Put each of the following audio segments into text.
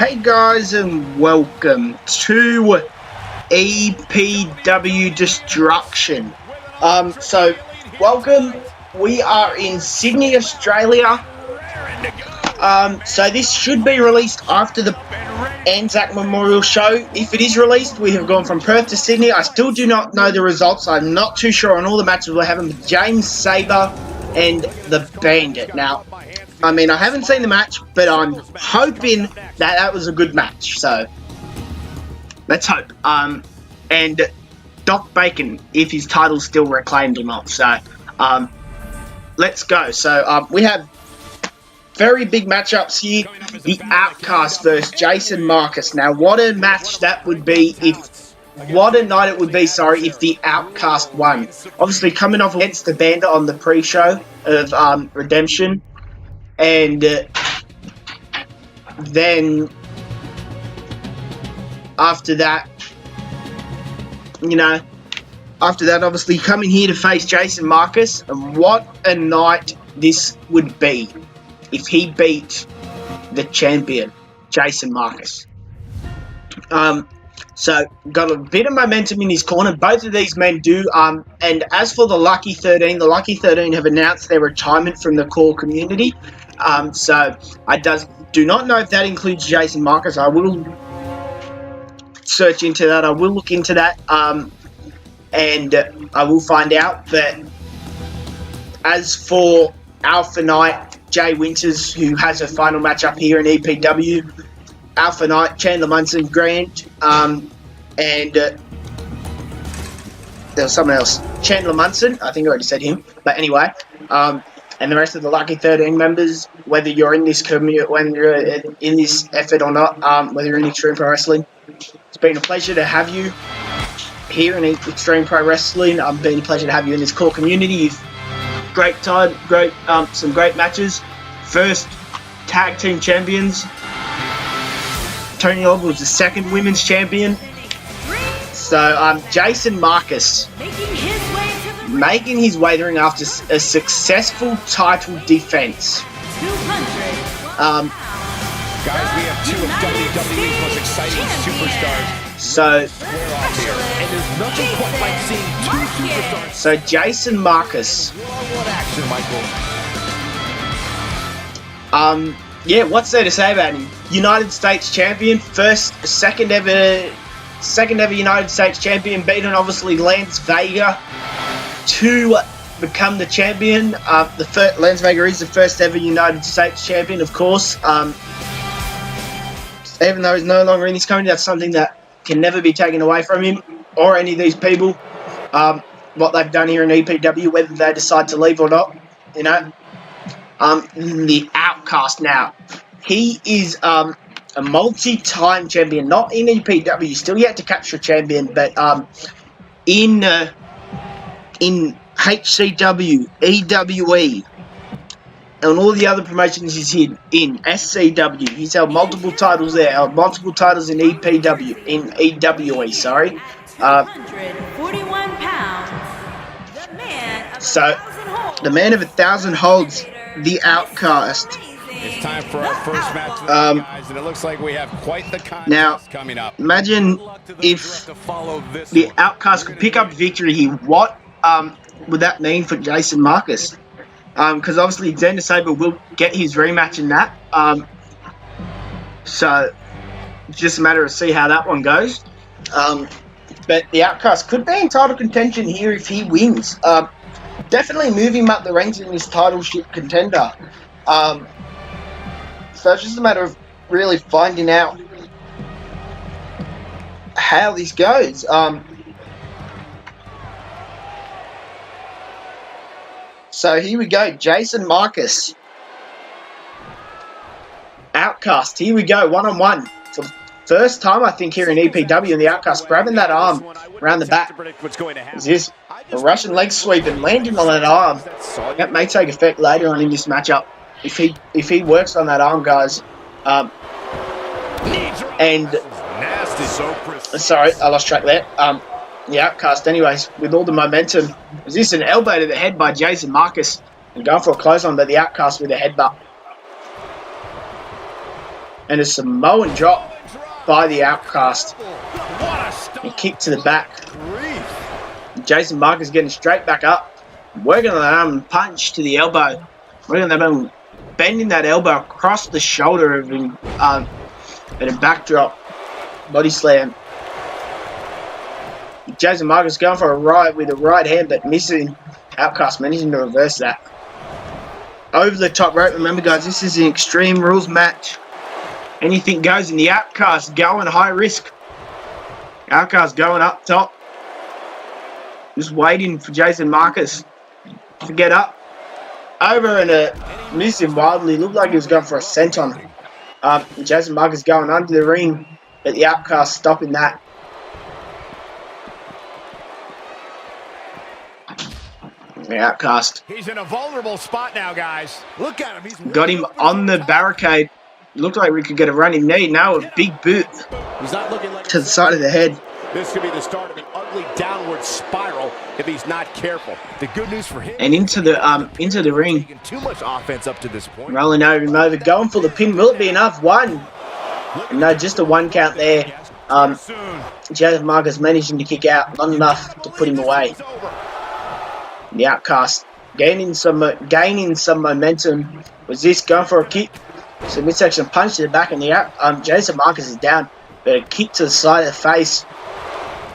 Hey guys, and welcome to EPW Destruction. Welcome. We are in Sydney, Australia. So this should be released after the Anzac Memorial Show. If it is released, we have gone from Perth to Sydney. I still do not know the results. I'm not too sure on all the matches we're having with James Sabre and the Bandit. Now, I mean, I haven't seen the match, but I'm hoping that was a good match. So, let's hope. And Doc Bacon, if his title's still reclaimed or not. So, let's go. So, we have very big matchups here. The Outcast versus Jason Marcus. Now, what a match that would be what a night it would be, if the Outcast won. Obviously, coming off against the Bandit on the pre-show of Redemption. And then after that, obviously coming here to face Jason Marcus. And what a night this would be if he beat the champion, Jason Marcus. So, got a bit of momentum in his corner. Both of these men do. And as for the Lucky 13 have announced their retirement from the core community. So, I do not know if that includes Jason Marcus. I will search into that. I will look into that. And I will find out. But as for Alpha Knight, Jay Winters, who has a final match up here in EPW, Alpha Knight, Chandler Munson, Grant, and there was someone else, Chandler Munson, I think I already said him, but anyway, and the rest of the Lucky 13 members, whether you're in this community, when you're in this effort or not, whether you're in Extreme Pro Wrestling, it's been a pleasure to have you here in Extreme Pro Wrestling. It's been a pleasure to have you in this core community. Some great matches. First tag team champions. Tony Oliver was the second women's champion. So, Jason Marcus making his way through after a successful title defense. Guys, we have two of WWE's most exciting superstars. So Jason Marcus. Yeah, what's there to say about him? United States champion, second ever United States champion, beating obviously Lance Vega to become the champion. Lance Vega is the first ever United States champion, of course. Even though he's no longer in this company, that's something that can never be taken away from him or any of these people. What they've done here in EPW, whether they decide to leave or not, the Outcast now. He is a multi-time champion, not in EPW, still yet to capture a champion, but in HCW, EWE, and all the other promotions he's in SCW. He's held multiple titles there, held multiple titles in EPW, in EWE, sorry. 141 pounds. So, the man of 1,000 holds, the Outcast. It's time for our first match of the night, guys, and it looks like we have quite the contest coming up. Imagine if the Outcast could pick up victory here. What would that mean for Jason Marcus? Because obviously Xander Sabre will get his rematch in that. So it's just a matter of see how that one goes. But the Outcast could be in title contention here if he wins. Definitely move him up the ranks in his titleship contender. So it's just a matter of really finding out how this goes. So here we go, Jason Marcus. Outcast, here we go, one-on-one. For the first time, I think, here in EPW, and the Outcast grabbing that arm around the back. Is this a Russian leg sweep and landing on that arm? That may take effect later on in this matchup. If he works on that arm, guys. Sorry, I lost track there. The Outcast, anyways, with all the momentum. Is this an elbow to the head by Jason Marcus? And going for a close on, but the Outcast with a headbutt. And a Samoan drop by the Outcast. A kick to the back. Jason Marcus getting straight back up. Working on that punch to the elbow. Working on that bending that elbow across the shoulder of him, and a backdrop. Body slam. Jason Marcus going for a right with a right hand, but missing. Outcast managing to reverse that. Over the top rope. Remember, guys, this is an Extreme Rules match. Anything goes in the Outcast going high risk. Outcast going up top. Just waiting for Jason Marcus to get up. Over and missed him wildly. Looked like he was going for a senton. Jason Marcus going under the ring, but the Outcast stopping that. The Outcast. He's in a vulnerable spot now, guys. Look at him. He's got him on the barricade. Looked like we could get a running knee. Now a big boot he's not looking like to the side of the head. This could be the start of an ugly downward spiral if he's not careful. The good news for him. And into the ring. Too much offense up to this point. Rolling over, going for the pin. Will it be enough? One. No, just a 1 count there. Jason Marcus managing to kick out long enough to put him away. The Outcast gaining some momentum. Was this going for a kick? So midsection punch to the back, and the Jason Marcus is down. But a kick to the side of the face,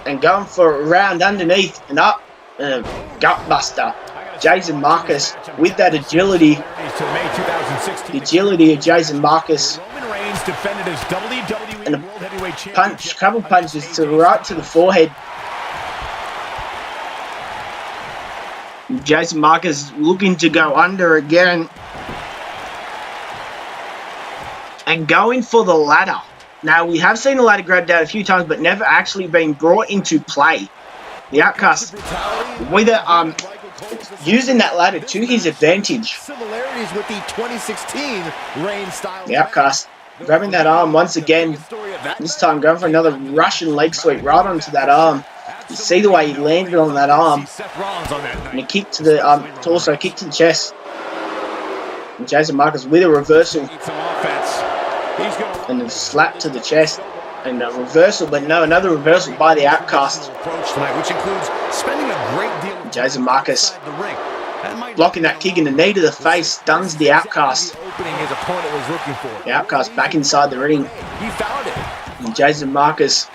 and going for a round underneath and up, and a gut buster. Jason Marcus with that agility. The agility of Jason Marcus. And a punch, couple punches to the right to the forehead. Jason Marcus looking to go under again. And going for the ladder. Now, we have seen the ladder grabbed out a few times, but never actually been brought into play. The Outcast, with using that ladder to his advantage. Similarities with the 2016 Reign style. The Outcast grabbing that arm once again. This time going for another Russian leg sweep right onto that arm. You see the way he landed on that arm. And a kick to the torso, a kick to the chest. And Jason Marcus with a reversal. And a slap to the chest. And a reversal, but no, another reversal by the Outcast. Which includes spending a great deal of Jason Marcus blocking that kick in the knee to the face, stuns the Outcast. The Outcast back inside the ring. And Jason Marcus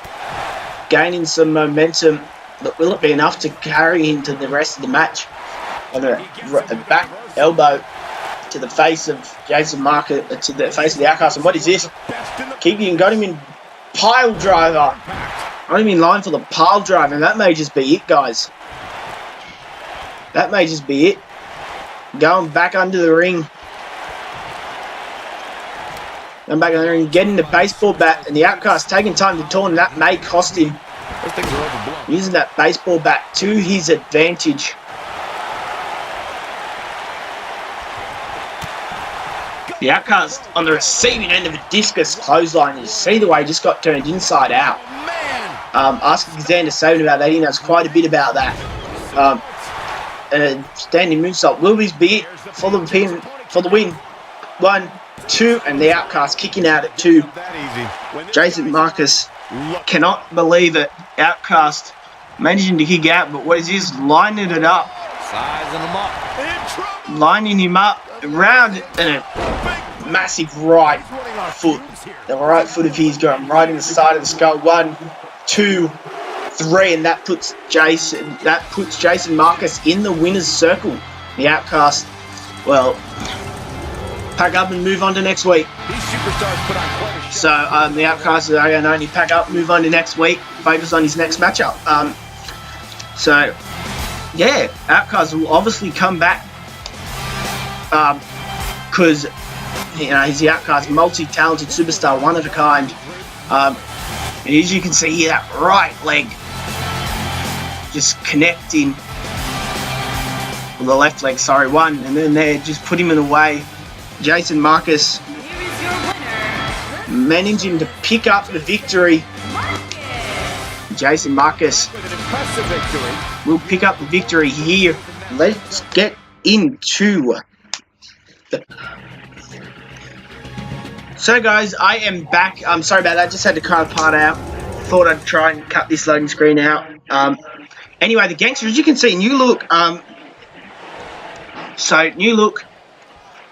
gaining some momentum, but will it be enough to carry him to the rest of the match? And a back elbow to the face of Jason Marcus, to the face of the Outcast. And what is this? Keeping got him in pile driver. Got him in line for the pile driver, and that may just be it, guys. That may just be it. Going back under the ring. Going back under the ring, getting the baseball bat, and the Outcast taking time to turn. That may cost him. Using that baseball bat to his advantage. The Outcast on the receiving end of a discus clothesline. You see the way he just got turned inside out. Asking Xander Sabin about that, he knows quite a bit about that. And a standing moonsault. Will this be it for the pin, for the win? 1, 2, and the Outcast kicking out at 2. Jason Marcus cannot believe it. Outcast managing to kick out, but what is this? Lining it up. Sizing him up. Lining him up around, and a massive right foot. The right foot of his going right in the side of the skull. 1, 2, 3, and that puts Jason Marcus in the winner's circle. The Outcast, well, pack up and move on to next week. So the Outcast are going to only pack up, move on to next week, focus on his next matchup. So yeah, Outcast will obviously come back because he's the Outcast, multi-talented superstar, one of a kind. And as you can see here, that right leg just connecting with the left leg, sorry, one, and then there, just put him in the way. Jason Marcus managing to pick up the victory. Jason Marcus will pick up the victory here. Let's get into the So guys, I am back. I'm sorry about that. Just had to cut a part out. Thought I'd try and cut this loading screen out. Anyway, the gangsters, as you can see, new look. So new look.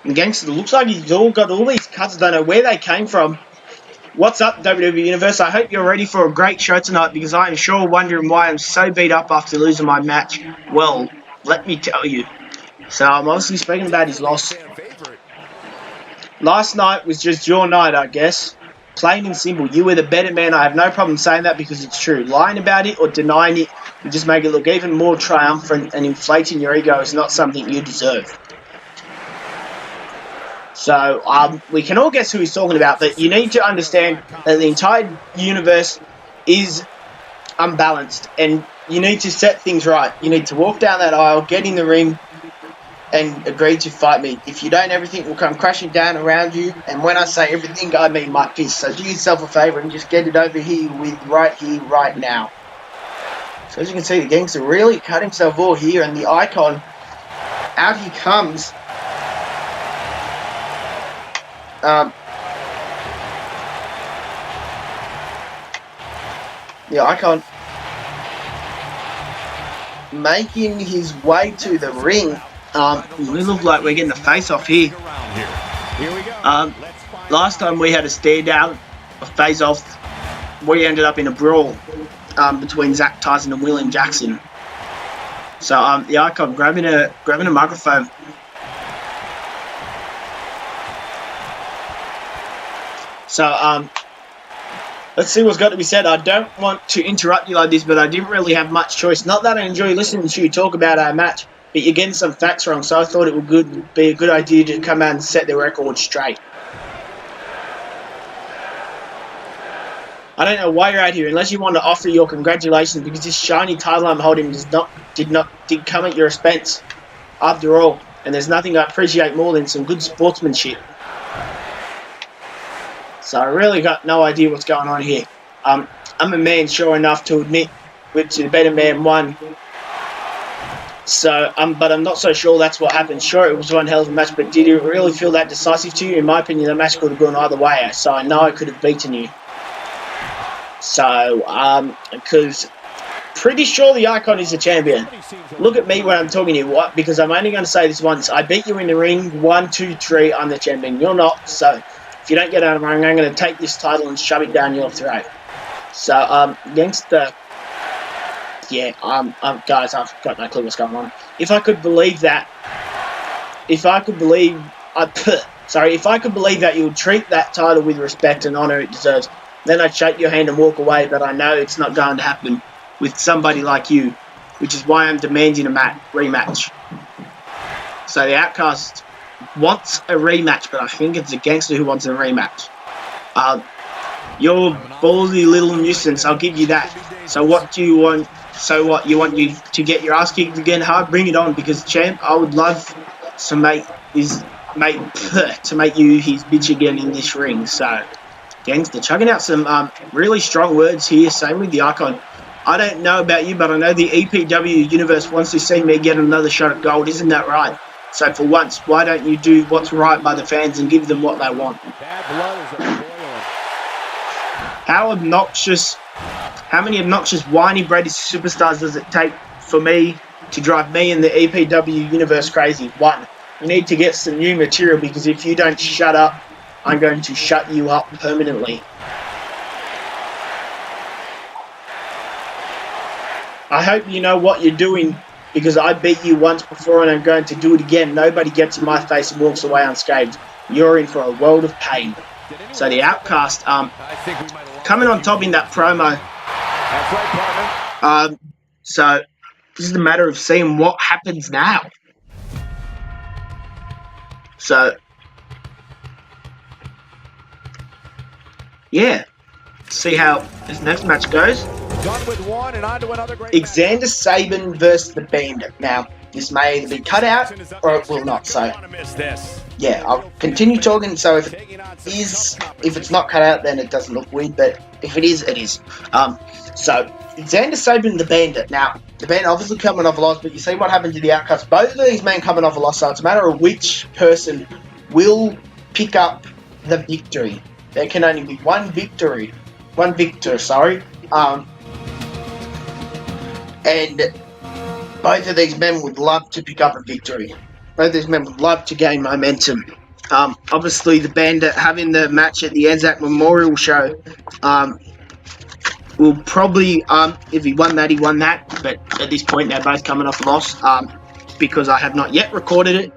And gangster looks like he's all got all these cuts. I don't know where they came from. What's up, WWE Universe? I hope you're ready for a great show tonight because I am sure wondering why I'm so beat up after losing my match. Well, let me tell you. So I'm obviously speaking about his loss. Last night was just your night, I guess. Plain and simple. You were the better man. I have no problem saying that because it's true. Lying about it or denying it will just make it look even more triumphant, and inflating your ego is not something you deserve. So, we can all guess who he's talking about, but you need to understand that the entire universe is unbalanced, and you need to set things right. You need to walk down that aisle, get in the ring, and agree to fight me. If you don't, everything will come crashing down around you, and when I say everything, I mean my fist. So do yourself a favour and just get it over here, right now. So as you can see, the gangster really cut himself all here, and the icon, out he comes. The icon making his way to the ring. We look like we're getting a face-off here. Last time we had a stare down, a face-off, we ended up in a brawl between Zach Tyson and William Jackson. So the icon grabbing a microphone. So, let's see what's got to be said. I don't want to interrupt you like this, but I didn't really have much choice. Not that I enjoy listening to you talk about our match, but you're getting some facts wrong, so I thought it would be a good idea to come out and set the record straight. I don't know why you're out here, unless you want to offer your congratulations, because this shiny title I'm holding did come at your expense, after all, and there's nothing I appreciate more than some good sportsmanship. So I really got no idea what's going on here. I'm a man, sure enough, to admit which the better man won. So, but I'm not so sure that's what happened. Sure, it was one hell of a match, but did it really feel that decisive to you? In my opinion, the match could have gone either way. So I know I could have beaten you. So, because pretty sure the icon is the champion. Look at me when I'm talking to you. What? Because I'm only going to say this once. I beat you in the ring. 1, 2, 3. I'm the champion. You're not. So if you don't get out of the ring, I'm going to take this title and shove it down your throat. So, gangster, yeah, guys, I've got no clue what's going on. If I could believe that, if I could believe that you would treat that title with respect and honour it deserves, then I'd shake your hand and walk away, but I know it's not going to happen with somebody like you, which is why I'm demanding a rematch. So the Outcast wants a rematch, but I think it's the gangster who wants a rematch. You're ballsy little nuisance, I'll give you that. So what do you want? So what, you want you to get your ass kicked again hard? Bring it on, because champ, I would love to make you his bitch again in this ring. So gangster, chugging out some really strong words here, same with the icon. I don't know about you, but I know the EPW universe wants to see me get another shot at gold, isn't that right? So for once, why don't you do what's right by the fans and give them what they want? How many obnoxious, whiny British superstars does it take for me to drive me and the EPW universe crazy? 1, you need to get some new material, because if you don't shut up, I'm going to shut you up permanently. I hope you know what you're doing, because I beat you once before and I'm going to do it again. Nobody gets in my face and walks away unscathed. You're in for a world of pain. So the Outcast, coming on top in that promo. So this is a matter of seeing what happens now. So yeah, see how this next match goes. Done with one and on to another great Xander Sabin versus the Bandit. Now, this may either be cut out or it will not. So yeah, I'll continue talking. So if it's not cut out, then it doesn't look weird. But if it is, it is. So Xander Sabin, the Bandit. Now, the Bandit obviously coming off a loss, but you see what happened to the Outcasts. Both of these men coming off a loss, so it's a matter of which person will pick up the victory. There can only be one victor, sorry. And both of these men would love to pick up a victory. Both of these men would love to gain momentum. Obviously, the Bandit having the match at the Anzac Memorial Show will probably, if he won that, he won that. But at this point, they're both coming off a loss because I have not yet recorded it.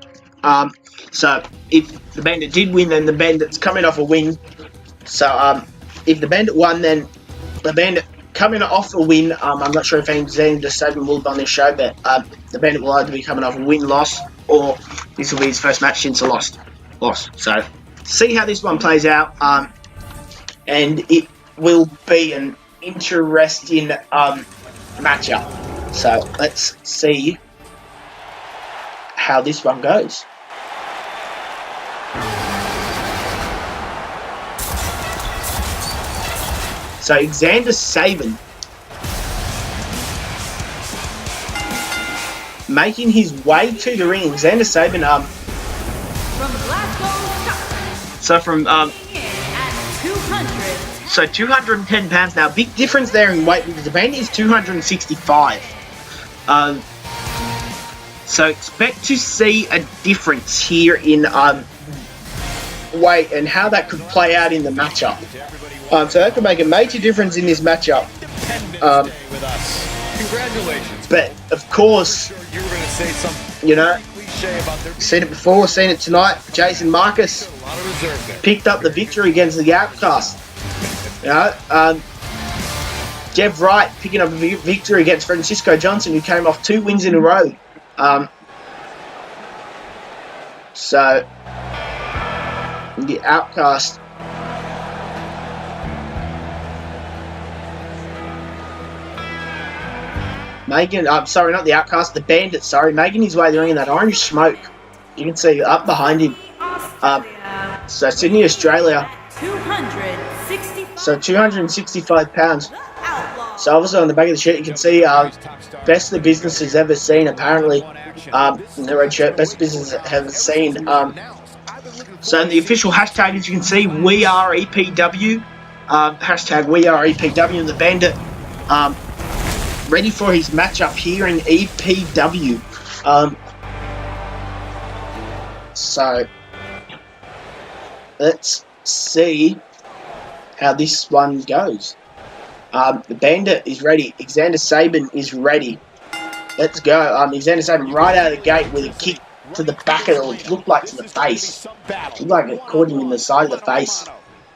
So if the Bandit did win, then the Bandit's coming off a win. So if the Bandit won, then the Bandit coming off a win. I'm not sure if Xander Sabin will be on this show, but the Bandit will either be coming off a win-loss, or this will be his first match since a loss. So see how this one plays out, and it will be an interesting matchup. So let's see how this one goes. So Xander Sabin making his way to the ring. Xander Sabin, From Glasgow, so from at 200. so 210 pounds now. Big difference there in weight because the Bandit is 265. So expect to see a difference here in weight and how that could play out in the matchup. So that could make a major difference in this matchup. Congratulations. But of course, you know, seen it before, seen it tonight. Jason Marcus picked up the victory against the Outcast. You know, Jeff Wright picking up a victory against Francisco Johnson, who came off 2 wins in a row. So the Outcast. Sorry, not the Outcast, the Bandit, making his way to the ring in that orange smoke. You can see up behind him. So Sydney, Australia. 265. So 265 pounds. So obviously on the back of the shirt you can see best the business has ever seen, apparently. In the red shirt, best business ever seen. So in the official hashtag, as you can see, we are EPW. Hashtag we are EPW, and the Bandit ready for his matchup here in EPW. So let's see how this one goes. The Bandit is ready. Xander Sabin is ready. Let's go. Xander Sabin right out of the gate with a kick to the back of the, looked like to the face. Looked like it caught him in the side of the face.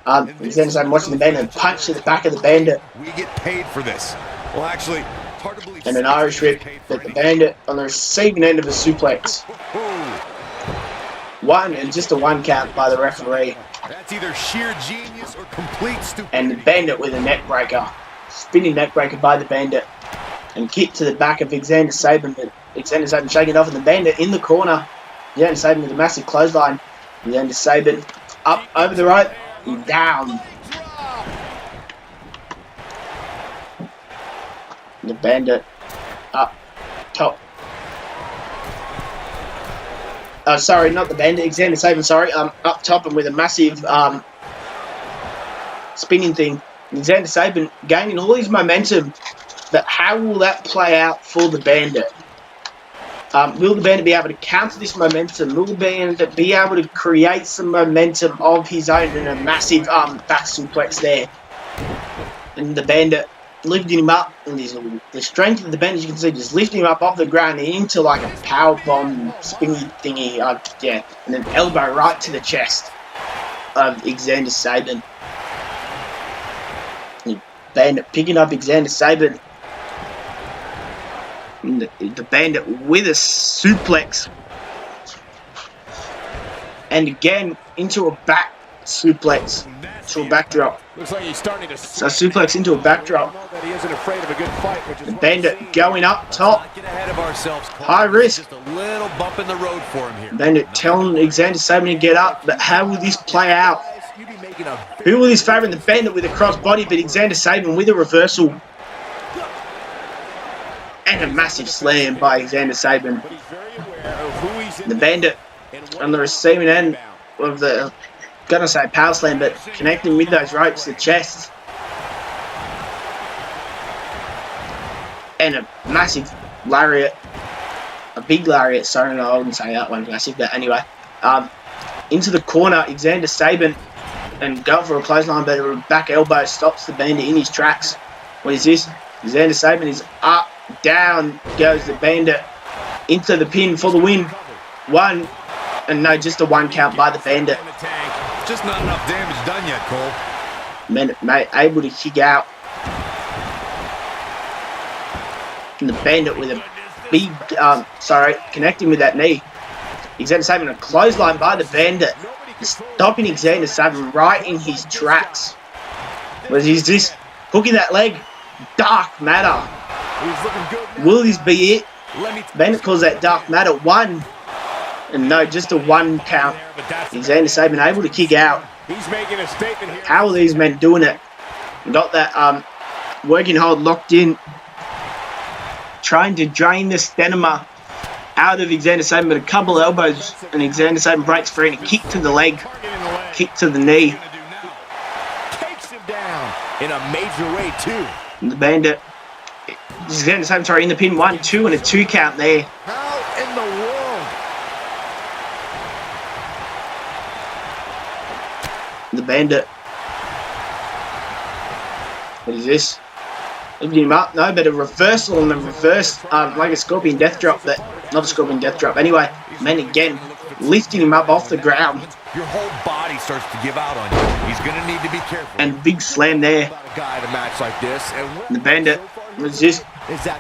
Xander Sabin watching the Bandit and punch to the back of the Bandit. We get paid for this. Well, actually, and an Irish whip, but the Bandit on the receiving end of a suplex. Just a 1 count by the referee. That's either sheer genius or complete stupidity. And the Bandit with a neck breaker. Spinning neck breaker by the Bandit. And kick to the back of Xander Sabin. But Xander Sabin shaking it off, and the Bandit in the corner. Xander Sabin with a massive clothesline. Xander Sabin up over the rope and down. The Bandit up top. Sorry, not the Bandit. Xander Sabin, sorry. Up top and with a massive spinning thing. Xander Sabin gaining all his momentum. But how will that play out for the Bandit? Will the Bandit be able to counter this momentum? Will the Bandit be able to create some momentum of his own and a massive back suplex there? And the Bandit lifting him up, and the strength of the Bandit, you can see, just lifting him up off the ground and into like a power bomb spinny thingy, yeah, and an elbow right to the chest of Xander Sabin. The Bandit picking up Xander Sabin. And the Bandit with a suplex, and again into a back suplex. To a backdrop. Looks like he's starting to suplex into a backdrop. He isn't afraid of a good fight, which is the Bandit going up top. Get ahead of ourselves. High risk. Just a little bump in the road for him here. Bandit telling Xander Sabin to get up, but how will this play out? Who will this favour? The Bandit with a cross body, but Xander Sabin with a reversal. And a massive slam by Xander Sabin. The Bandit on the receiving end of the gonna say power slam, but connecting with those ropes, the chest. And a massive lariat. A big lariat, sorry, no, I wouldn't say that one massive, but anyway. Into the corner, Xander Sabin, and going for a clothesline, but a back elbow stops the Bandit in his tracks. What is this? Xander Sabin is up, down goes the Bandit into the pin for the win. One, and no, just a 1 count by the Bandit. Just not enough damage done yet, Cole. Mate, able to kick out. And the Bandit with a big, connecting with that knee. Xander Sabin, a clothesline by the Bandit. Stopping Xander Sabin right in his tracks. What is this? Hooking that leg. Dark Matter. Will this be it? Bandit calls that Dark Matter. 1. And no, just a 1 count. Xander Sabin able to kick out. He's making a statement here. How are these men doing it? Got that working hold locked in. Trying to drain the stamina out of Xander Sabin, but a couple of elbows, and Xander Sabin breaks free, and a kick to the leg, kick to the knee. Takes him down in a major way, too. And the Bandit, Xander Sabin, sorry, in the pin, 1, 2, and a 2 count there. How in the world? The Bandit. What is this? Lifting him up, no, but a reversal on the reverse, like a Scorpion Death Drop, but not a Scorpion Death Drop. Anyway, man, again, lifting him up off the ground. Your whole body starts to give out on you. He's going to need to be careful. And big slam there. A guy to match like this. And the Bandit was just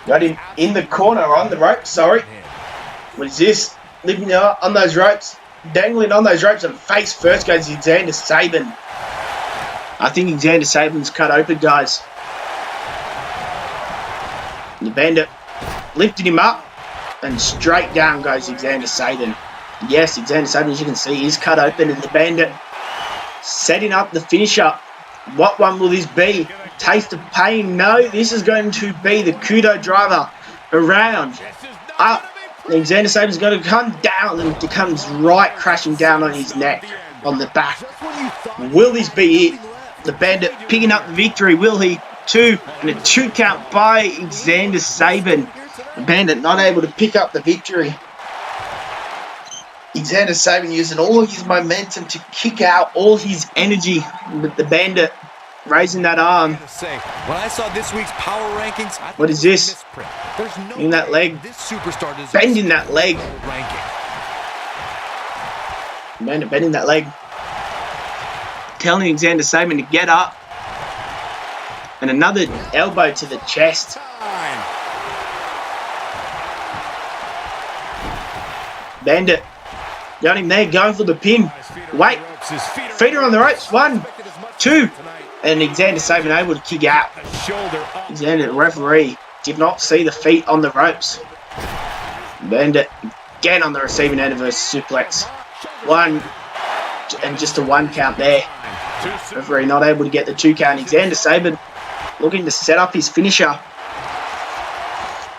got him in the corner on the rope. Sorry. What is this? Lifting up on those ropes, dangling on those ropes, and face first goes Xander Sabin. I think Xander Sabin's cut open, guys. The Bandit lifted him up, and straight down goes Xander Sabin. Yes, Xander Sabin, as you can see, is cut open, and the Bandit setting up the finisher. What one will this be? Taste of pain? No, this is going to be the Kudo driver around, up. And Xander Sabin's going to come down, and it comes right crashing down on his neck, on the back. Will this be it? The Bandit picking up the victory, will he? 2, and a 2 count by Xander Sabin. The Bandit not able to pick up the victory. Xander Sabin using all of his momentum to kick out all his energy, with the Bandit raising that arm. When I saw this week's power rankings, what is this? In that leg, bending that leg. Bandit bending that leg, telling Xander Sabin to get up. And another elbow to the chest. Bandit got him there, going for the pin. Wait, feet are on the ropes. 1, 2, and Xander Sabin able to kick out. Xander, the referee, did not see the feet on the ropes. Bandit again on the receiving end of a suplex. 1, and just a 1 count there. Referee not able to get the 2 count. Xander Sabin looking to set up his finisher.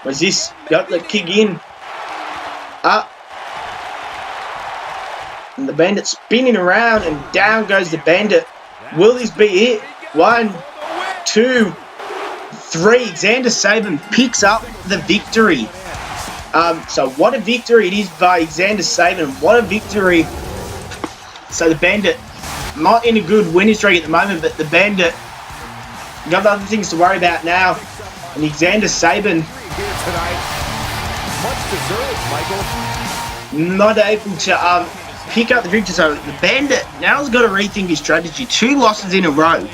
What's this? Got the kick in. Up. And the Bandit spinning around, and down goes the Bandit. Will this be it? 1, 2, 3. Xander Sabin picks up the victory. So what a victory it is by Xander Sabin. What a victory. So the Bandit, not in a good winning streak at the moment, but the Bandit got other things to worry about now. And Xander Sabin not able to pick up the victory. So the Bandit now has got to rethink his strategy. 2 losses in a row.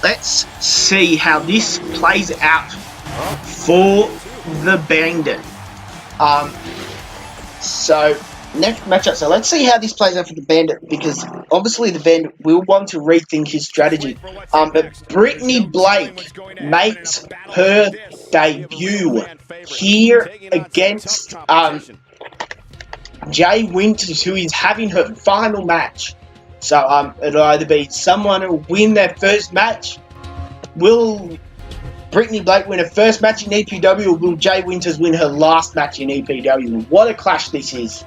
Let's see how this plays out for the Bandit. So next matchup. So let's see how this plays out for the Bandit, because obviously the Bandit will want to rethink his strategy. But Brittany Blake makes her debut here against Jay Winters, who is having her final match. So it'll either be someone who will win their first match. Will Brittany Blake win her first match in EPW, or will Jay Winters win her last match in EPW? What a clash this is.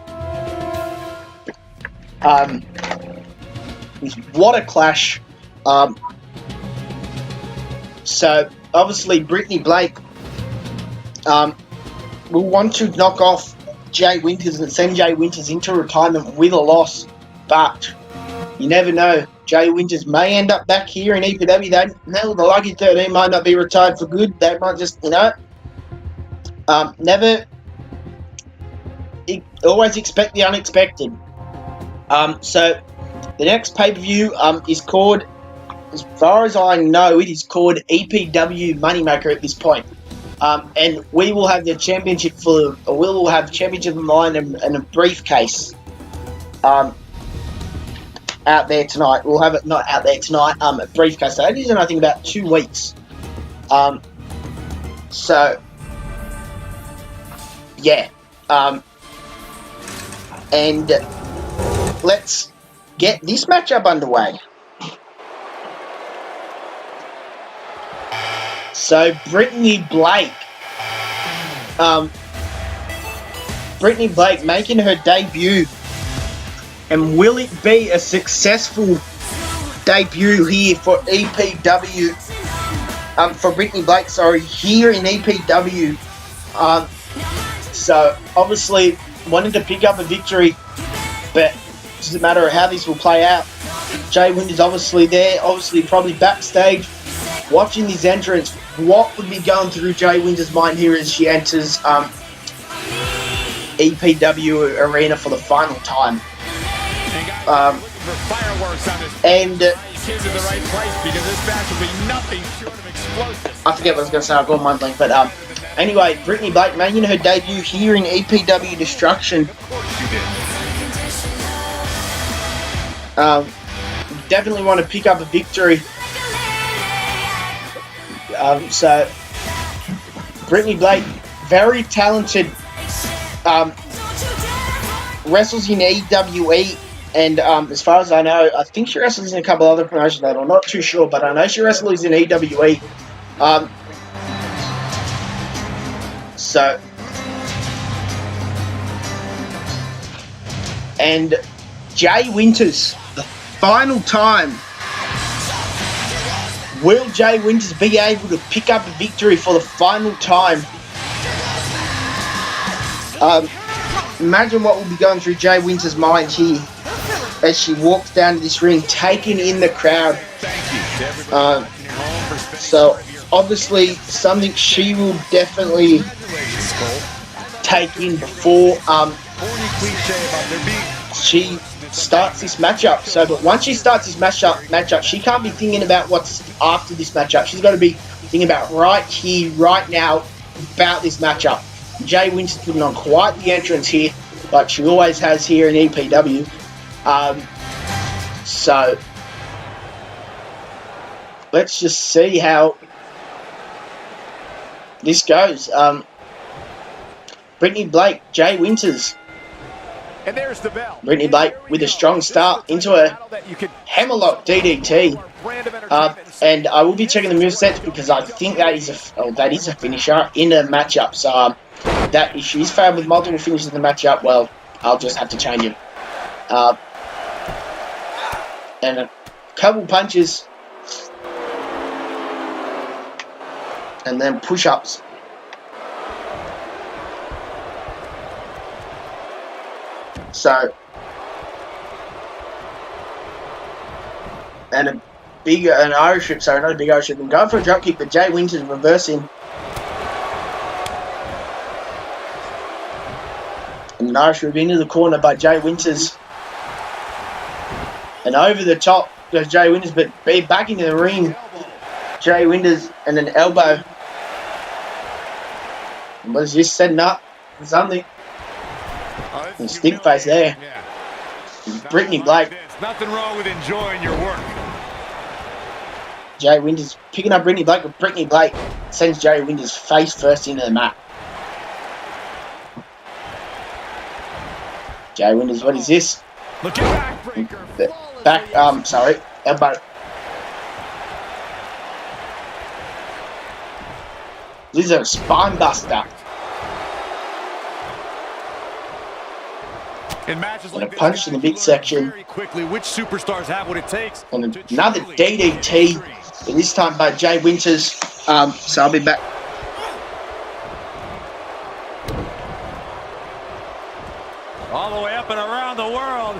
What a clash. So, obviously, Brittany Blake will want to knock off Jay Winters and send Jay Winters into retirement with a loss. But you never know. Jay Winters may end up back here in EPW. The Lucky 13 might not be retired for good. They might just, always expect the unexpected. So the next pay-per-view is called, as far as I know, it is called EPW Moneymaker at this point. And we will have the championship championship in line and a briefcase out there tonight. We'll have it not out there tonight, a briefcase. So that is in, I think, about 2 weeks. So, yeah. And let's get this matchup underway. So, Brittany Blake. Brittany Blake making her debut. And will it be a successful debut here for EPW? For Brittany Blake, here in EPW. So, obviously, wanted to pick up a victory, but it doesn't matter how this will play out. Jay Winters obviously there, probably backstage, watching this entrance. What would be going through Jay Winters' mind here as she enters EPW Arena for the final time? And I forget what I was going to say. I've got mind blank, but anyway, Brittany Blake making her debut here in EPW Destruction. Definitely want to pick up a victory. So Brittany Blake, very talented, wrestles in EWE, and as far as I know, I think she wrestles in a couple other promotions that I'm not too sure, but I know she wrestles in EWE. So, and Jay Winters, the final time. Will Jay Winters be able to pick up a victory for the final time? Imagine what will be going through Jay Winters' mind here as she walks down to this ring, taking in the crowd. So, obviously, something she will definitely take in before she starts this matchup. So, but once she starts this matchup, she can't be thinking about what's after this matchup. She's got to be thinking about right here, right now, about this matchup. Jay Winters putting on quite the entrance here, like she always has here in EPW. So let's just see how this goes. Brittany Blake, Jay Winters. And there's the bell. Brittany Blake with a strong start into a hammerlock DDT. And I will be checking the movesets because I think that is a finisher in a matchup. So that if she's found with multiple finishes in the matchup, well, I'll just have to change it. And a couple punches. And then push-ups. So, and an Irish whip, sorry, not a big Irish whip. I'm going for a drop kick, but Jay Winters reversing. And an Irish whip into the corner by Jay Winters. And over the top goes Jay Winters, but back into the ring. Jay Winters and an elbow. Was just setting up for something. And stick face there. Brittany Blake. Nothing wrong with enjoying your work. Jay Winters picking up Brittany Blake, but Brittany Blake sends Jay Winters face first into the mat. Jay Winters, what is this? Look at backbreaker. Sorry, elbow. This is a spine buster. In matches And a like this, punch to the midsection. very quickly which superstars have what it takes. And another DDT, but this time by Jay Winters. So I'll be back. All the way up and around the world.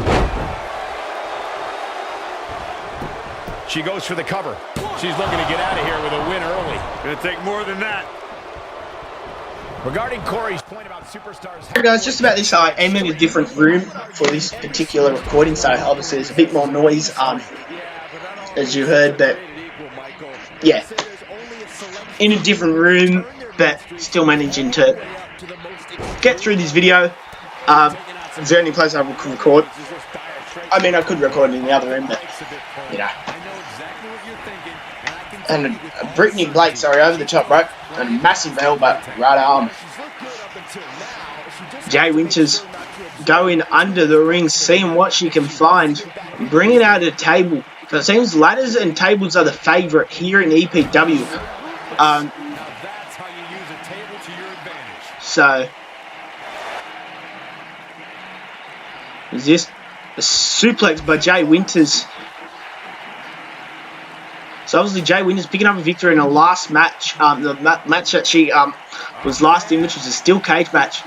She goes for the cover. She's looking to get out of here with a win early. Gonna take more than that. Regarding Corey's point about superstars... Hey guys, just about this, I am in a different room for this particular recording, so obviously there's a bit more noise, as you heard, but yeah, in a different room, but still managing to get through this video. Is there any place I could record? I mean, I could record in the other room, but, you know. And Brittany Blake, sorry, over the top rope, and a massive elbow, right arm. Jay Winters going under the ring, seeing what she can find, bringing out a table. So it seems ladders and tables are the favourite here in EPW. So, is this a suplex by Jay Winters? So obviously Jay Winters picking up a victory in her last match, the match that she was last in, which was a steel cage match.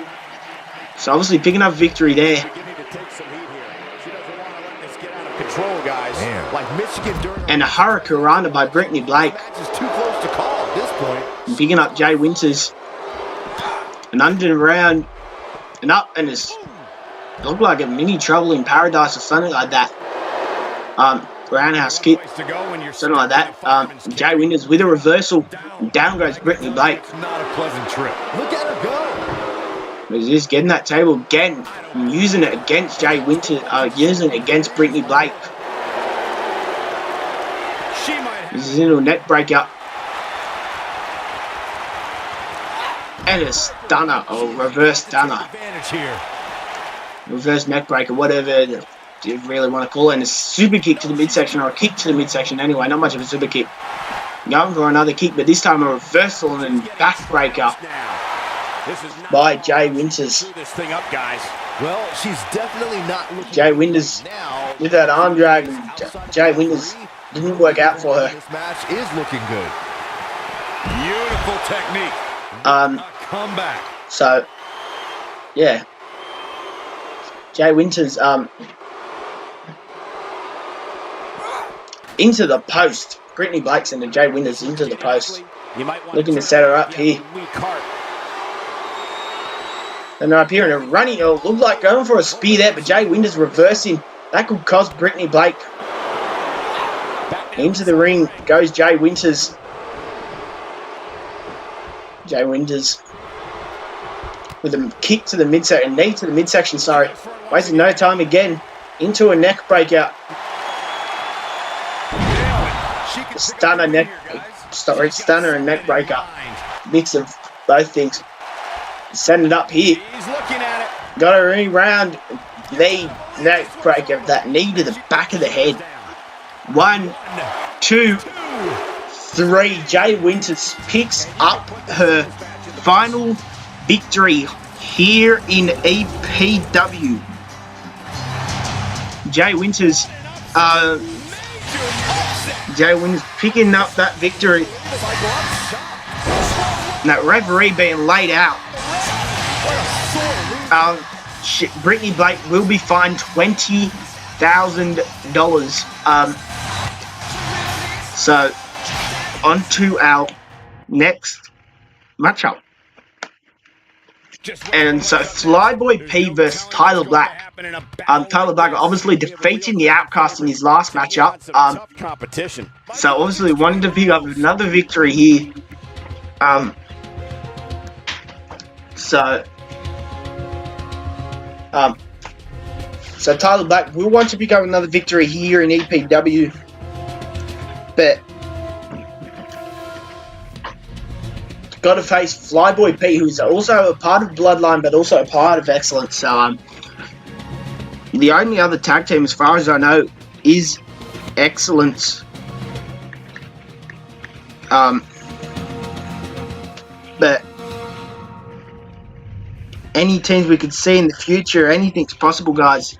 So obviously picking up a victory there. And a Hurricanrana by Brittany Blake. And picking up Jay Winters. And under and around and up, and it's looked like a mini Trouble in Paradise or something like that. Roundhouse kick, something like that. Jay Winters with a reversal. Down goes Brittany Blake. Not a pleasant trip. Look at her go. But just getting that table again, using it against Jay Winters, using it against Brittany Blake. This is into a neck breaker. And a stunner, or reverse stunner. Reverse neck breaker, whatever you really want to call it, and a super kick to the midsection, or a kick to the midsection anyway, not much of a super kick. Going for another kick, but this time a reversal and backbreaker by Jay Winters. This thing up, guys. Well, she's definitely not looking Jay Winters with that arm drag, Jay Winters didn't work out for her. This match is looking good. Beautiful technique. Comeback. So, yeah. Jay Winters, into the post. Brittany Blake's and Jay Winters into the post. Looking to set her up here. And they're up here in a running, it'll look like going for a spear there, but Jay Winters reversing. That could cost Brittany Blake. Into the ring goes Jay Winters. Jay Winters with a kick to the midsection, knee to the midsection, sorry. Wasting no time again. Into a neck breakout. Stunner and neck breaker. Mix of both things. Setting it up here. Got a re-round knee neck breaker. That knee to the back of the head. 1, 2, 3. Jay Winters picks up her final victory here in EPW. Jay Winters picking up that victory. And that referee being laid out. Brittany Blake will be fined $20,000. So, on to our next matchup. And so, Flyboy P versus Tyler Black. Tyler Black obviously defeating the Outcast in his last matchup. So, obviously wanting to pick up another victory here. So Tyler Black will want to pick up another victory here in EPW. But got to face Flyboy P, who's also a part of Bloodline, but also a part of Excellence. So the only other tag team, as far as I know, is Excellence. any teams we could see in the future. Anything's possible, guys.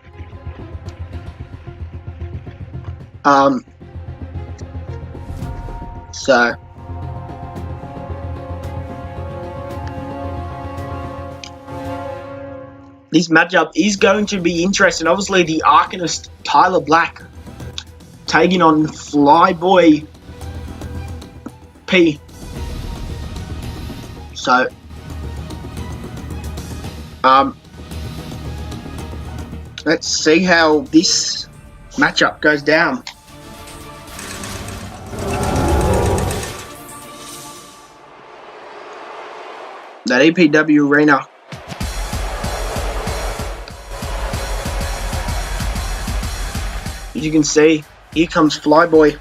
So this matchup is going to be interesting. Obviously, the Arcanist Tyler Black taking on Flyboy P. So, let's see how this matchup goes down. That EPW arena. As you can see, here comes Flyboy.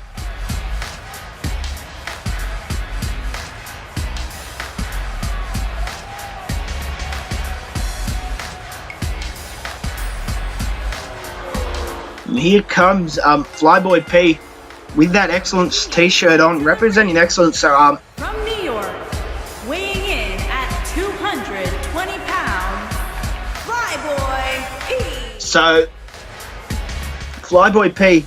And here comes Flyboy P with that Excellence t-shirt on, representing Excellence. So From New York, weighing in at 220 pounds, Flyboy P. So Flyboy P.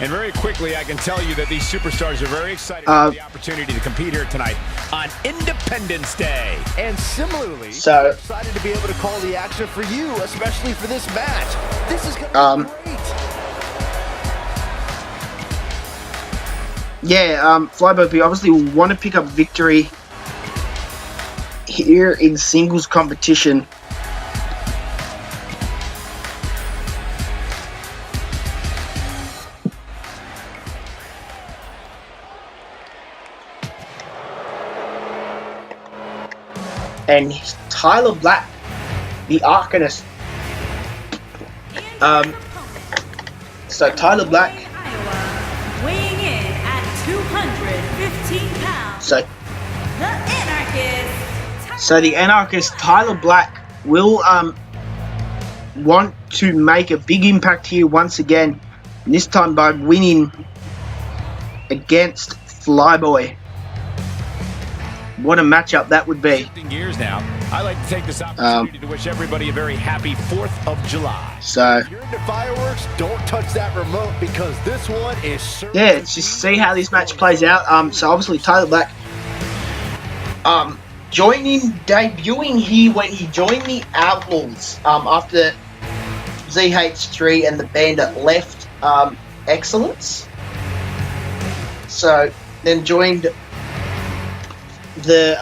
And very quickly, I can tell you that these superstars are very excited for the opportunity to compete here tonight on Independence Day. And similarly, So- I'm excited to be able to call the action for you, especially for this match. This is going to be great. Yeah, Flyboy P obviously will want to pick up victory here in singles competition. And Tyler Black, the Arcanist. So Tyler Black. Iowa, weighing in at 215 pounds, So the Anarchist. So the Anarchist Tyler Black will want to make a big impact here once again, and this time by winning against Flyboy. What a matchup that would be. Shifting gears now, I'd like to take this opportunity to wish everybody a very happy 4th of July. So If you're into fireworks, don't touch that remote because this one is certainly... yeah, let's just see how this match plays out. So obviously Tyler Black debuting here when he joined the Outlaws after ZH3 and the Bandit left Excellence. So then joined the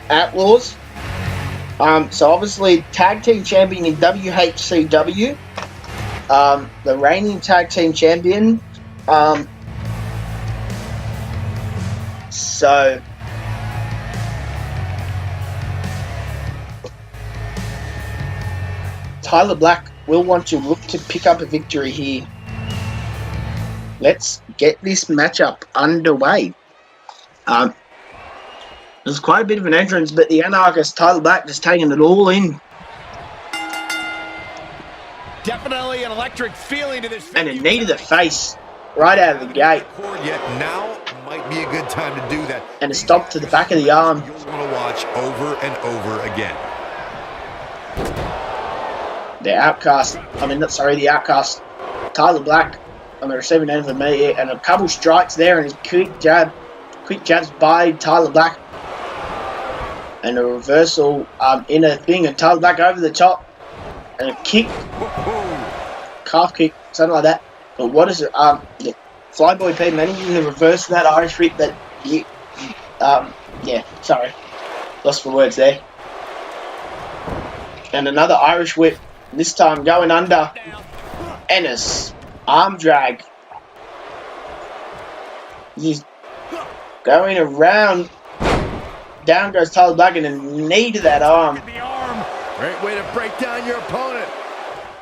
Outlaws. So obviously tag team champion in WHCW, the reigning tag team champion. So Tyler Black will want to look to pick up a victory here. Let's get this matchup underway. There's quite a bit of an entrance, but the Anarchist Tyler Black just taking it all in. Definitely an electric feeling to this. And a knee to the face right out of the gate. Yet now might be a good time to do that. And a stomp to the back of the arm. You'll want to watch over and over again. The Outcast, Tyler Black on the receiving end of the meter, and a couple strikes there, and a quick jabs by Tyler Black, and a reversal in a thing, and Tyler Black over the top, and a kick, calf kick, something like that. But what is it? The Flyboy P managing to reverse that Irish whip, but yeah, sorry, lost for words there. And another Irish whip, this time going under Ennis. Arm drag. He's going around. Down goes Tyler Black and a knee to that arm. The arm. Great way to break down your opponent.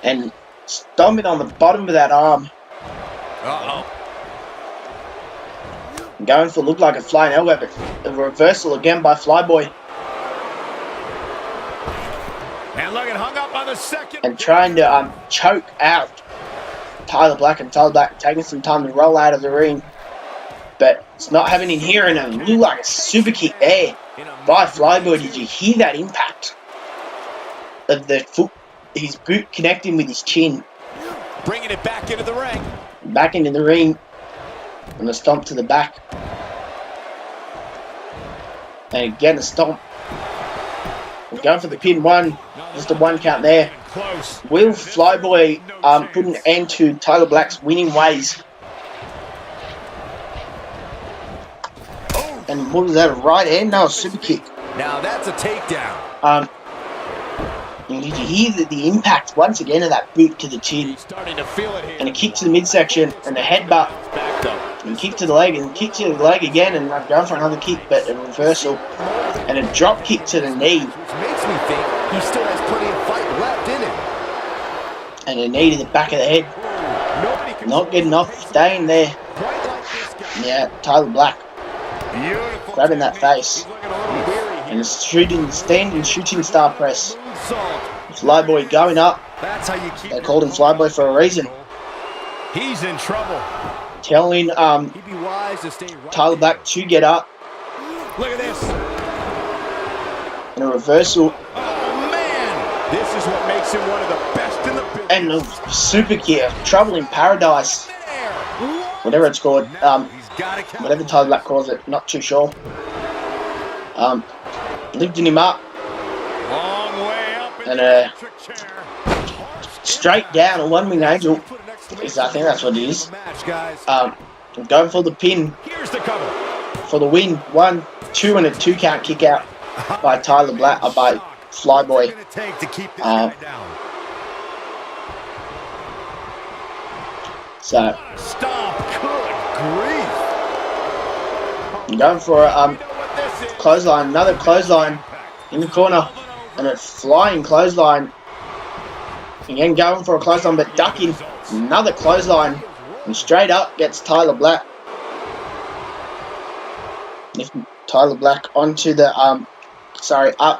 And stomping on the bottom of that arm. Uh-oh. Going for look like a flying elbow, but a reversal again by Flyboy. And look, it hung up on the second. And trying to choke out Tyler Black, and Tyler Black taking some time to roll out of the ring. but it's not happening here, and it looked like a super kick there by Flyboy. Did you hear that impact of the foot, his boot connecting with his chin? Bringing it back into the ring. Back into the ring, and a stomp to the back. And again, a stomp. We're going for the pin. One, just a 1 count there. Will Flyboy put an end to Tyler Black's winning ways? And what was that, a right hand? No, a super kick. Now that's a takedown. And did you hear the impact once again of that boot to the chin? Starting to feel it here. And a kick to the midsection, and a headbutt. And kick to the leg, and kick to the leg again, and I'm going for another kick, but a reversal. And a drop kick to the knee. Which makes me think he still has plenty of fight left in him. And a knee to the back of the head. Not getting off, staying there. Yeah, Tyler Black. Grabbing that face. And a standing shooting star press. Flyboy going up. They called him Flyboy for a reason. He's in trouble. Telling Tyler Black to get up. Look at this. And a reversal. Oh man, this is what makes him one of the best in the business. And a super kick. Trouble in Paradise. Whatever it's called. Whatever Tyler Black calls it. Not too sure. Lifting him up. Long way up And a straight down, a one-wing angel. I think that's what it is. Going for the pin. Here's the cover. For the win. 1, 2, and a 2 count kick out by Tyler Black, by Flyboy. So, going for a clothesline, another clothesline in the corner, and a flying clothesline. Again, going for a clothesline, but ducking. Another clothesline, and straight up gets Tyler Black. Lifting Tyler Black onto the up,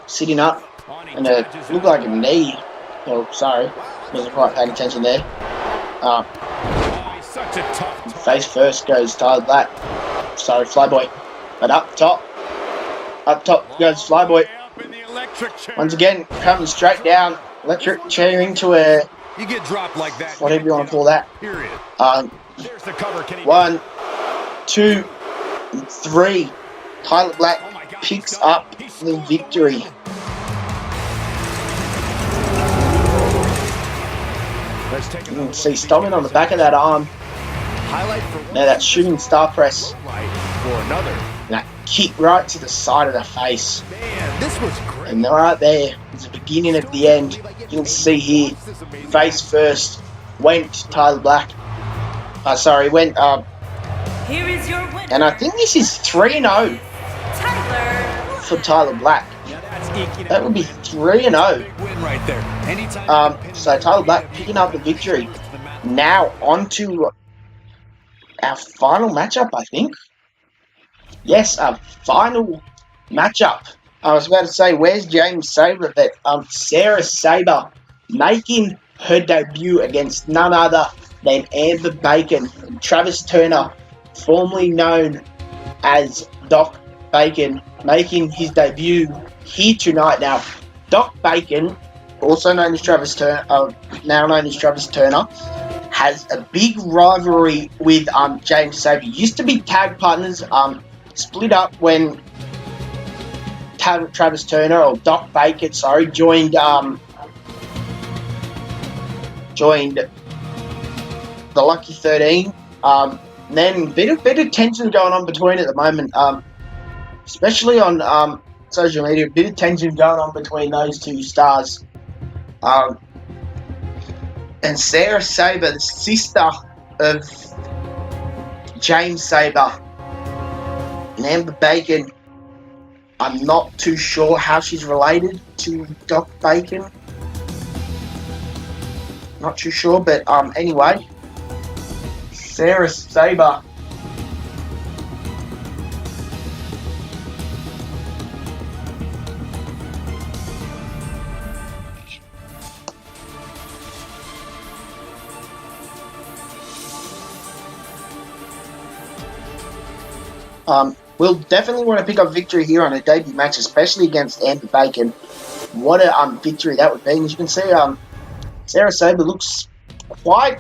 sitting up, and it looked like a knee. Oh, sorry, wasn't quite paying attention there. Face first goes Tyler Black. Sorry, Flyboy. But up top goes Flyboy. Once again, coming straight down, electric chair into a. You get dropped like that. Whatever you want to call that. Period. There's the cover. 1, 2, 3. Tyler Black picks up the victory. You can see stomping on the back of that arm. Now that shooting star press. And that kick right to the side of the face. And right there is the beginning of the end. You can see here, face first went Tyler Black. Went. Here is your winner. And I think this is 3-0 for Tyler Black. That would be 3-0. So Tyler Black picking up the victory. Now on to our final matchup, I think. Yes, our final matchup. I was about to say, where's James Sabre? But Sarah Sabre making her debut against none other than Amber Bacon. Travis Turner, formerly known as Doc Bacon, making his debut here tonight. Now, Doc Bacon, also known as Travis Turner, now known as Travis Turner, has a big rivalry with James Sabre. Used to be tag partners, split up when Travis Turner, or Doc Bacon, joined the Lucky 13. Then bit of tension going on between at the moment, especially on social media. A bit of tension going on between those two stars. And Sarah Sabre, the sister of James Sabre, and Amber Bacon, I'm not too sure how she's related to Doc Bacon. Not too sure, but anyway, Sarah Sabre. We'll definitely want to pick up victory here on a debut match, especially against Amber Bacon. What a victory that would be. And as you can see, Sarah Saber looks quite,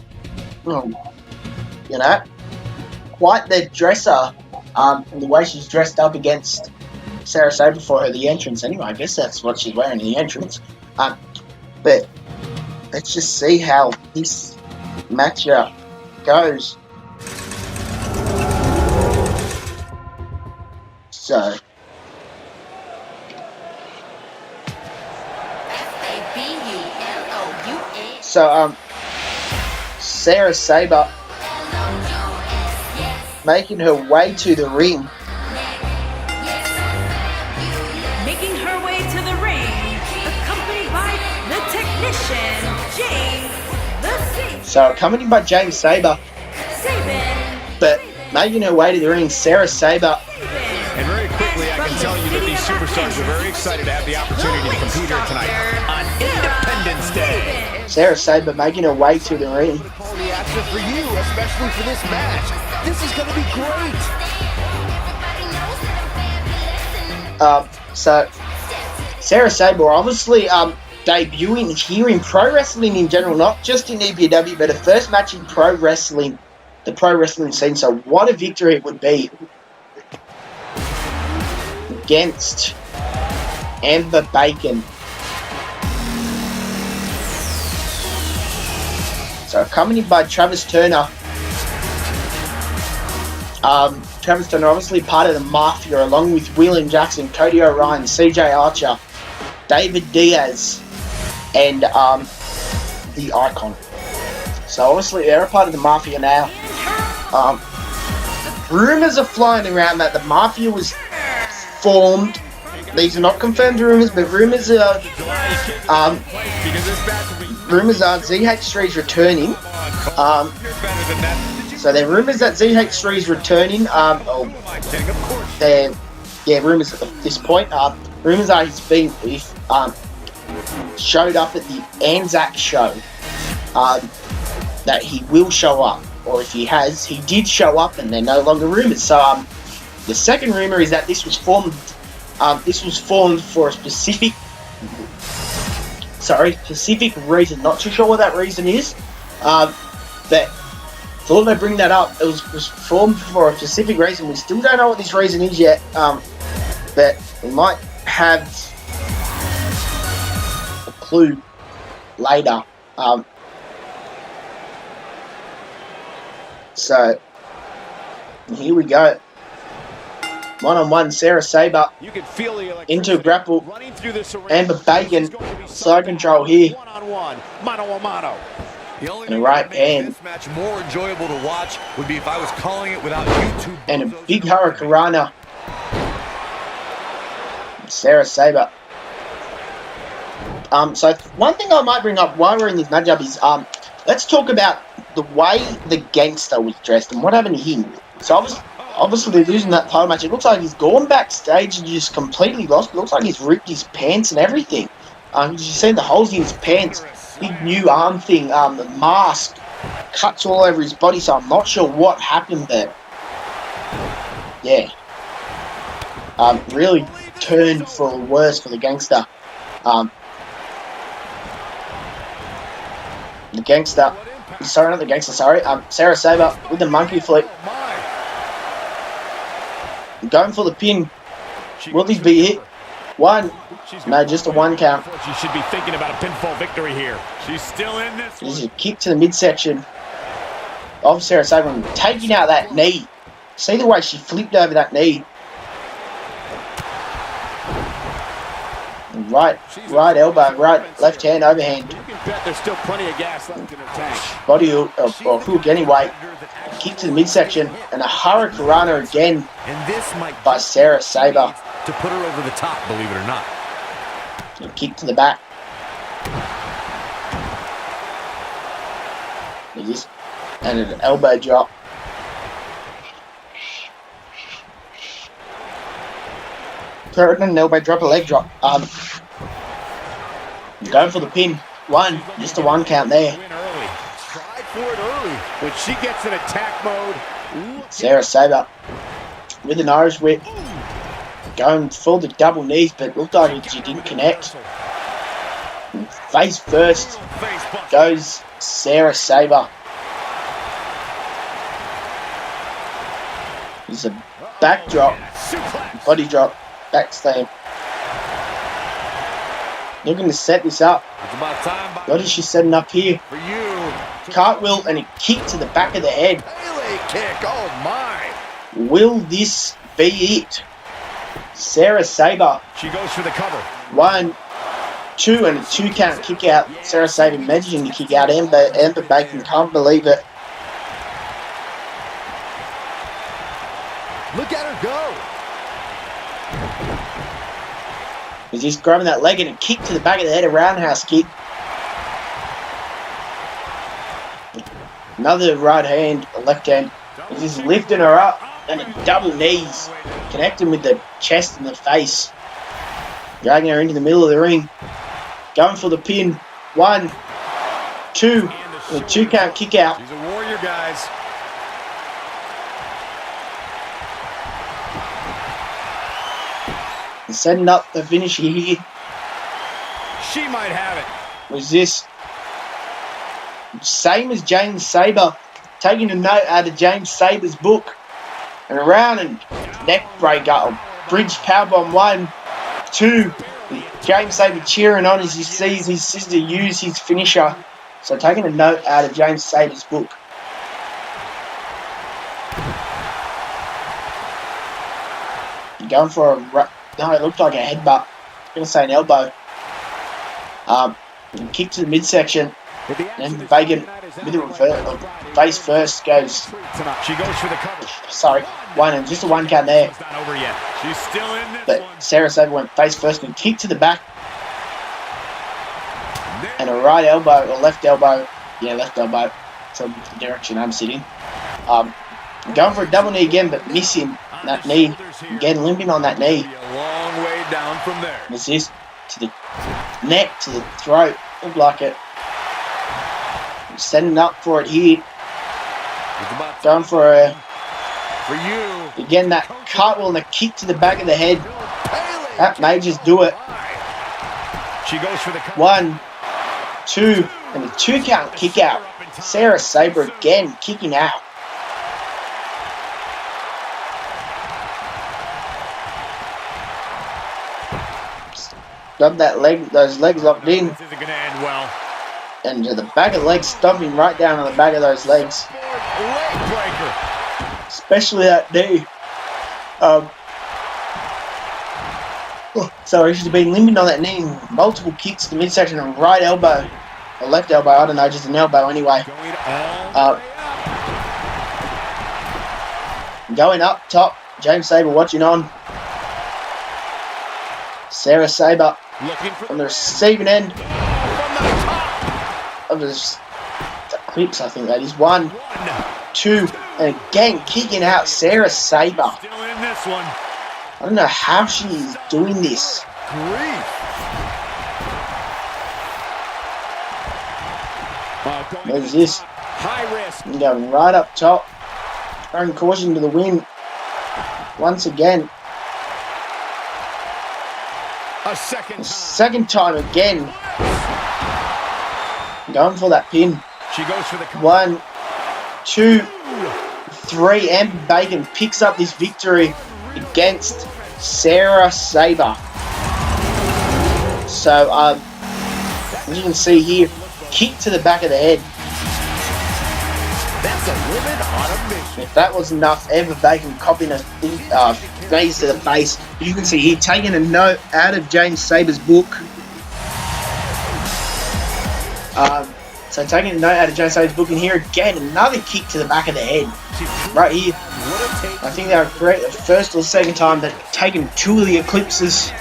quite the dresser. The way she's dressed up against Sarah Saber for her, the entrance. Anyway, I guess that's what she's wearing in the entrance. But let's just see how this matchup goes. So, Sarah Saber making her way to the ring. Making her way to the ring, accompanied by the technician, James the Saber. So, accompanied by James Saber. But making her way to the ring, Sarah Saber. And very quickly, I can tell you that these superstars are very excited to have the opportunity to compete here tonight on Independence Day. Sarah Saber making her way to the ring. All the action for you, especially for this match. This is going to be great. So Sarah Saber obviously debuting here in pro wrestling in general, not just in EPW, but a first match in pro wrestling, the pro wrestling scene. So what a victory it would be against Amber Bacon. So accompanied by Travis Turner. Travis Turner obviously part of the Mafia, along with William Jackson, Cody O'Ryan, CJ Archer, David Diaz, and the Icon. So obviously they're a part of the Mafia now. Rumors are flying around that the Mafia was formed. These are not confirmed rumors, but rumors are ZH3 is returning. So there are rumors that ZH3 is returning. Rumors at this point. Rumors are he showed up at the Anzac show. That he will show up, or if he did show up, and they're no longer rumors. So the second rumor is that this was formed. This was formed for a specific reason. Not too sure what that reason is. But thought I'd bring that up. It was formed for a specific reason. We still don't know what this reason is yet. But we might have a clue later. So here we go. One-on-one, Sarah Saber into a grapple. Amber Bacon, side control here. And a right hand. This match more enjoyable to watch would be if I was calling it without YouTube. And a big Hurricanrana. Sarah Saber. So one thing I might bring up while we're in this matchup is let's talk about the way the Gangster was dressed and what happened to him. So obviously they're losing that title match. It looks like he's gone backstage and just completely lost. It looks like he's ripped his pants and everything. You see the holes in his pants. Big new arm thing. The mask. Cuts all over his body, so I'm not sure what happened there. Yeah. Really turned for the worse for the Gangster. Sarah Saber with the monkey flip. Going for the pin. Will this be it? One. No, just a one count. She should be thinking about a pinfall victory here. She's still in this. This is a kick to the midsection of Sarah Saber, taking out that knee. See the way she flipped over that knee. Right elbow, right left hand overhand. You can bet there's still plenty of gas left in her tank. Body hook, or hook anyway. Kick to the midsection, and a Hurricanrana again by Sarah Saber. To put her over the top, believe it or not. And kick to the back. And an elbow drop. Third and an elbow drop, a leg drop. Going for the pin. One, just a one count there. Tried for it early. When she gets in attack mode. Sarah Saber with an Irish whip. Going for the double knees, but looked like she didn't connect. Face first goes Sarah Saber. There's a backdrop, body drop, back slam. Looking to set this up. What is she setting up here? Cartwheel and a kick to the back of the head. Will this be it? Sarah Saber. She goes for the cover. 1, 2, and a 2 count kick out. Sarah Saber managing to kick out. Amber Bacon can't believe it. Look at her go. He's just grabbing that leg and a kick to the back of the head, a roundhouse kick. Another right hand, a left hand. He's just lifting her up and a double knees, connecting with the chest and the face. Dragging her into the middle of the ring. Going for the pin. 1, 2, and a 2 count kick out. She's a warrior, guys. And setting up the finish here. She might have it. Was this same as James Saber, taking a note out of James Saber's book, and around and neck breaker, bridge powerbomb. 1, 2. James Saber cheering on as he sees his sister use his finisher. So taking a note out of James Saber's book. Going for a no, it looked like a headbutt. I'm gonna say an elbow. Kick to the midsection. And Bacon with a reverse, face first goes. She goes for the cover. Sorry, and just a 1 count there. It's not over yet. She's still in this But one. Sarah Saber went face first and kick to the back. And a right elbow or left elbow. Yeah, left elbow. So the direction I'm sitting. Going for a double knee again, but missing that knee. Again, limping on that knee. A long way down from there. What's this? To the neck, to the throat. Looked like it. Setting up for it here. Going for a... For you. Again, that cartwheel and a kick to the back of the head. That may just do it. She goes for the cover. 1, 2, and a 2 count kick out. Sarah Saber again kicking out. Got that leg, those legs locked in, This isn't going to end well. and to the back of the legs, stomping right down on the back of those legs. Leg breaker. Especially that knee. Sorry, she's been limping on that knee. Multiple kicks to the midsection and right elbow. Or left elbow, I don't know, just an elbow anyway. Going all the way up. Going up top, James Saber watching on. Sarah Saber Looking for on the receiving end from the top. of the clips, I think that is. 1, 1, 2, and again kicking out Sarah Saber. Still in this one. I don't know how she is doing this. Grief. What is this? High risk. And going right up top. Throwing caution to the wind. Once again. A second time. Second time again. Going for that pin. She goes for the cover. 1, 2, 3. Amber Bacon picks up this victory against Sarah Saber. So, as you can see here, kick to the back of the head. That's a woman on a mission. If that was enough, Amber Bacon copying a knees to the face. You can see here, taking a note out of James Saber's book. So taking a note out of James Saber's book, and here again, another kick to the back of the head. Right here. I think they were correct the first or second time that taken 2 of the eclipses.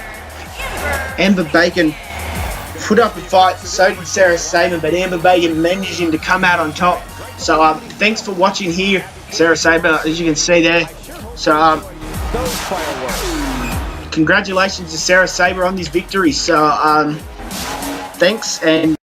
Amber Bacon put up a fight, so did Sarah Saber, but Amber Bacon managing to come out on top. So thanks for watching here, Sarah Saber, as you can see there. So congratulations to Sarah Saber on this victory. So thanks, and